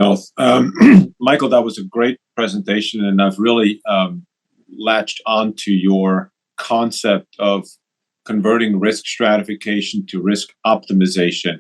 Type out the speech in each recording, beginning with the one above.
No, Michael, that was a great presentation, and I've really latched onto your concept of converting risk stratification to risk optimization.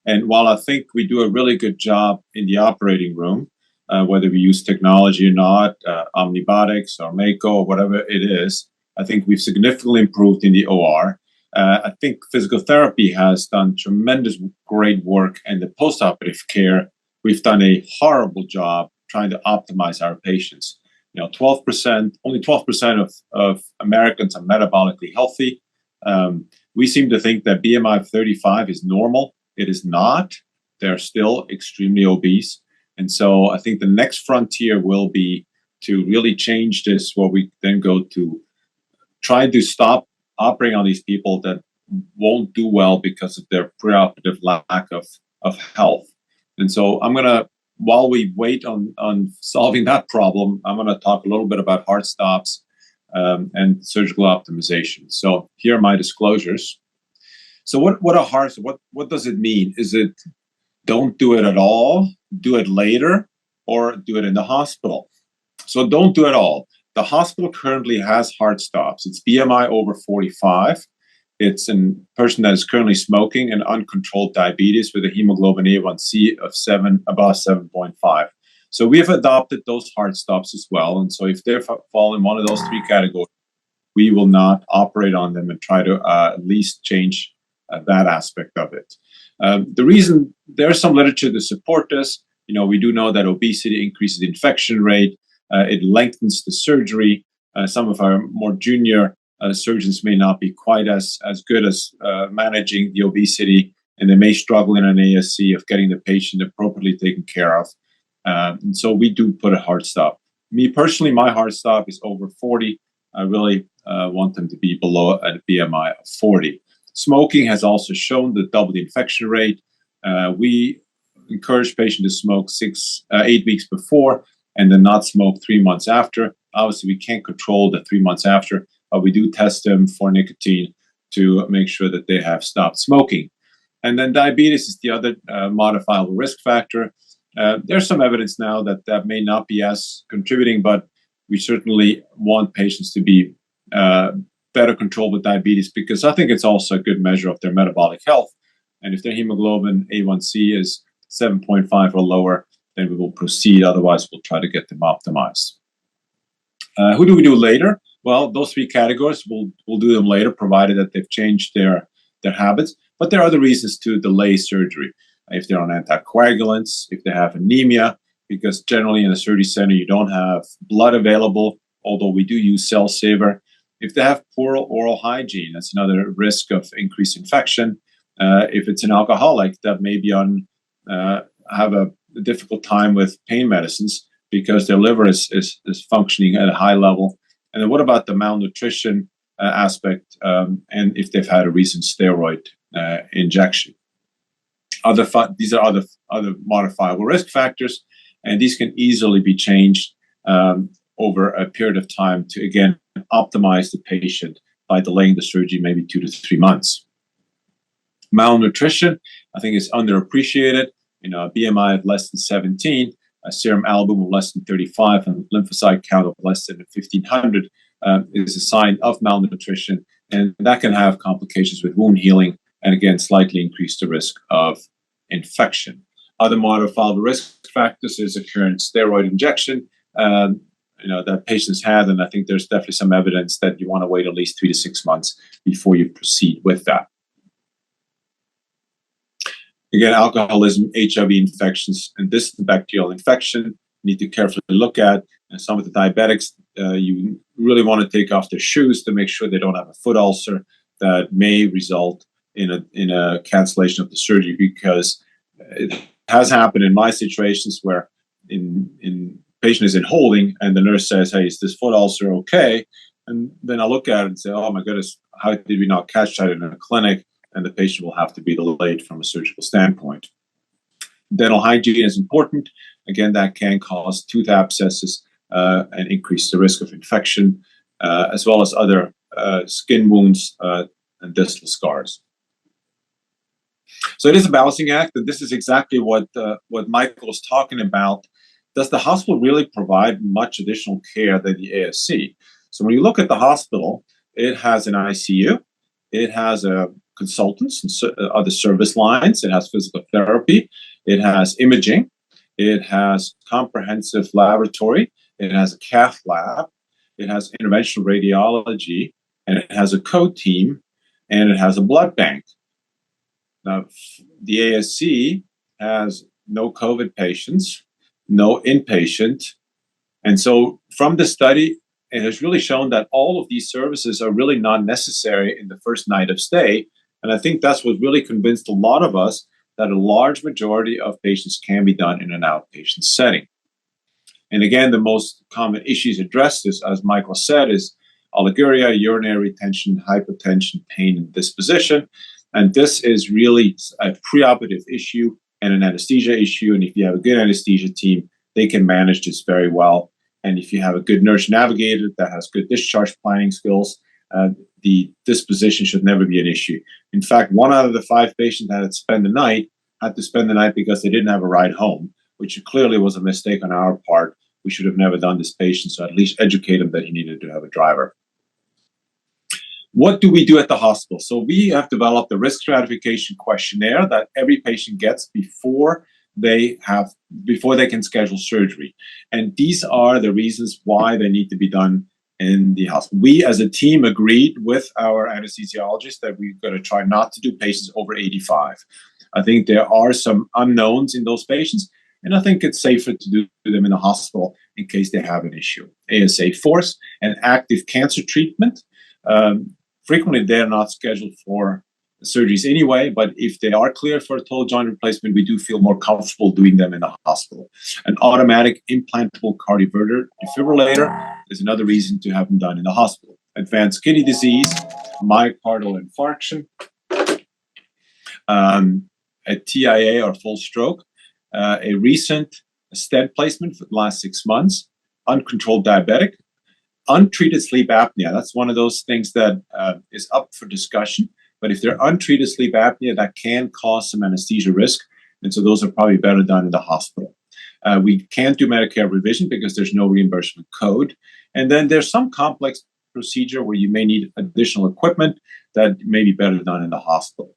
And while I think we do a really good job in the operating room, whether we use technology or not, Omnibotics or Mako or whatever it is, I think we've significantly improved in the OR. I think physical therapy has done tremendous, great work, and the postoperative care, we've done a horrible job trying to optimize our patients. 12%, only 12% of Americans are metabolically healthy. We seem to think that BMI of 35 is normal. It is not. They're still extremely obese. And so I think the next frontier will be to really change this, where we then go to try to stop operating on these people that won't do well because of their preoperative lack of health. And so while we wait on solving that problem, I'm going to talk a little bit about heart stops and surgical optimization. So here are my disclosures. So what does it mean? Is it don't do it at all, do it later, or do it in the hospital? So don't do it all. The hospital currently has heart stops. It's BMI over 45. It's a person that is currently smoking and uncontrolled diabetes with a hemoglobin A1C of above 7.5. So we have adopted those heart stops as well. And so if they fall in one of those three categories, we will not operate on them and try to at least change that aspect of it. The reason, there's some literature to support this. We do know that obesity increases the infection rate. It lengthens the surgery. Some of our more junior surgeons may not be quite as good as managing the obesity, and they may struggle in an ASC of getting the patient appropriately taken care of. And so we do put a heart stop. Me personally, my heart stop is over 40. I really want them to be below a BMI of 40. Smoking has also shown to double the infection rate. We encourage patients to smoke 8 weeks before and then not smoke 3 months after. Obviously, we can't control the 3 months after, but we do test them for nicotine to make sure that they have stopped smoking. And then diabetes is the other modifiable risk factor. There's some evidence now that may not be as contributing, but we certainly want patients to be better controlled with diabetes, because I think it's also a good measure of their metabolic health. And if their hemoglobin A1C is 7.5 or lower, then we will proceed. Otherwise, we'll try to get them optimized. Who do we do later? Well, those three categories, we'll do them later, provided that they've changed their habits. But there are other reasons to delay surgery. If they're on anticoagulants, if they have anemia, because generally in a surgery center, you don't have blood available, although we do use cell saver. If they have poor oral hygiene, that's another risk of increased infection. If it's an alcoholic that may be have a difficult time with pain medicines because their liver is functioning at a high level. And then what about the malnutrition aspect, and if they've had a recent steroid injection? These are other modifiable risk factors, and these can easily be changed over a period of time to, again, optimize the patient by delaying the surgery maybe 2 to 3 months. Malnutrition, I think, is underappreciated. A BMI of less than 17, a serum albumin of less than 35, and lymphocyte count of less than 1,500 is a sign of malnutrition, and that can have complications with wound healing and, again, slightly increase the risk of infection. Other modifiable risk factors is a current steroid injection that patients had, and I think there's definitely some evidence that you want to wait at least 3 to 6 months before you proceed with that. Again, alcoholism, HIV infections, and this bacterial infection need to carefully look at. And some of the diabetics, you really want to take off their shoes to make sure they don't have a foot ulcer that may result in a cancellation of the surgery, because it has happened in my situations where in patient is in holding and the nurse says, "Hey, is this foot ulcer okay?" And then I look at it and say, "Oh my goodness, how did we not catch that in a clinic?" And the patient will have to be delayed from a surgical standpoint. Dental hygiene is important. Again, that can cause tooth abscesses and increase the risk of infection, as well as other skin wounds and distal scars. So it is a balancing act, and this is exactly what Michael was talking about. Does the hospital really provide much additional care than the ASC? So when you look at the hospital, it has an ICU, it has consultants and other service lines, it has physical therapy, it has imaging, it has comprehensive laboratory, it has a cath lab, it has interventional radiology, and it has a code team, and it has a blood bank. Now, the ASC has no COVID patients, no inpatient. And so from the study, it has really shown that all of these services are really not necessary in the first night of stay. And I think that's what really convinced a lot of us that a large majority of patients can be done in an outpatient setting. And again, the most common issues addressed, as Michael said, is oliguria, urinary retention, hypotension, pain, and disposition. And this is really a preoperative issue and an anesthesia issue. And if you have a good anesthesia team, they can manage this very well. And if you have a good nurse navigator that has good discharge planning skills, the disposition should never be an issue. In fact, 1 out of the 5 patients that had to spend the night because they didn't have a ride home, which clearly was a mistake on our part. We should have never done this patient, so at least educate him that he needed to have a driver. What do we do at the hospital? So we have developed a risk stratification questionnaire that every patient gets before they can schedule surgery. And these are the reasons why they need to be done in the hospital. We as a team agreed with our anesthesiologist that we're going to try not to do patients over 85. I think there are some unknowns in those patients, and I think it's safer to do them in the hospital in case they have an issue. ASA force and active cancer treatment. Frequently, they're not scheduled for surgeries anyway, but if they are cleared for a total joint replacement, we do feel more comfortable doing them in the hospital. An automatic implantable cardioverter defibrillator is another reason to have them done in the hospital. Advanced kidney disease, myocardial infarction, a TIA or full stroke, a recent stent placement for the last 6 months, uncontrolled diabetic, untreated sleep apnea. That's one of those things that is up for discussion. But if they're untreated sleep apnea, that can cause some anesthesia risk. And so those are probably better done in the hospital. We can't do Medicare revision because there's no reimbursement code. And then there's some complex procedure where you may need additional equipment that may be better done in the hospital.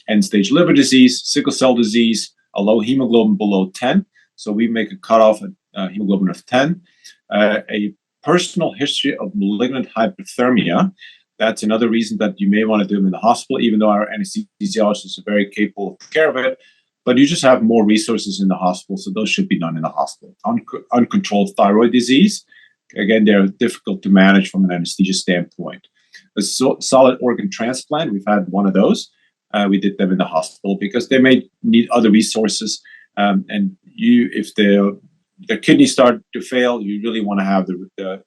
End-stage liver disease, sickle cell disease, a low hemoglobin below 10. So we make a cutoff at hemoglobin of 10. A personal history of malignant hyperthermia. That's another reason that you may want to do them in the hospital, even though our anesthesiologists are very capable of taking care of it. But you just have more resources in the hospital, so those should be done in the hospital. Uncontrolled thyroid disease. Again, they're difficult to manage from an anesthesia standpoint. A solid organ transplant, we've had one of those. We did them in the hospital because they may need other resources. And if their kidneys start to fail, you really want to have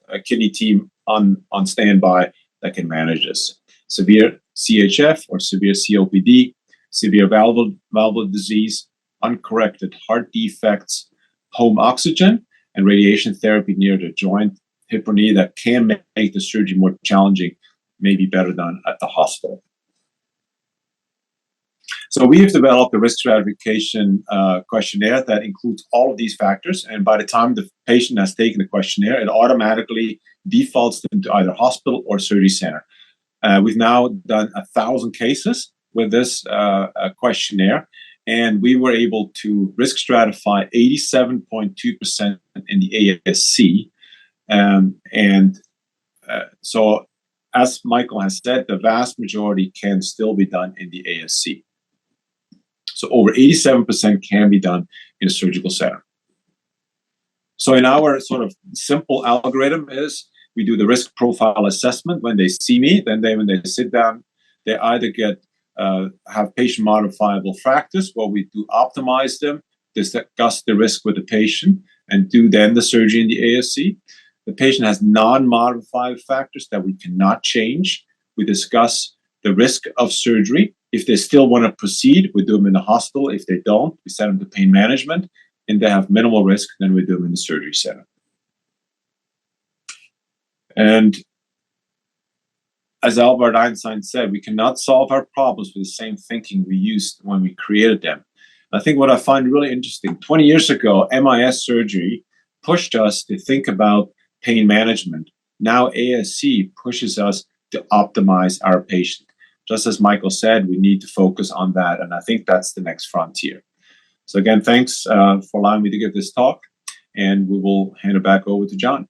a kidney team on standby that can manage this. Severe CHF or severe COPD, severe valvular disease, uncorrected heart defects, home oxygen, and radiation therapy near the joint, hip or knee that can make the surgery more challenging, may be better done at the hospital. So we have developed a risk stratification questionnaire that includes all of these factors. And by the time the patient has taken the questionnaire, it automatically defaults them to either hospital or surgery center. We've now done 1,000 cases with this questionnaire, and we were able to risk stratify 87.2% in the ASC. So as Michael has said, the vast majority can still be done in the ASC. So over 87% can be done in a surgical center. So in our sort of simple algorithm is we do the risk profile assessment when they see me, then when they sit down, they either have patient modifiable factors where we do optimize them, discuss the risk with the patient, and do then the surgery in the ASC. The patient has non-modifiable factors that we cannot change. We discuss the risk of surgery. If they still want to proceed, we do them in the hospital. If they don't, we send them to pain management. And they have minimal risk, then we do them in the surgery center. And as Albert Einstein said, we cannot solve our problems with the same thinking we used when we created them. I think what I find really interesting, 20 years ago, MIS surgery pushed us to think about pain management. Now ASC pushes us to optimize our patient. Just as Michael said, we need to focus on that. And I think that's the next frontier. So again, thanks for allowing me to give this talk. And we will hand it back over to John.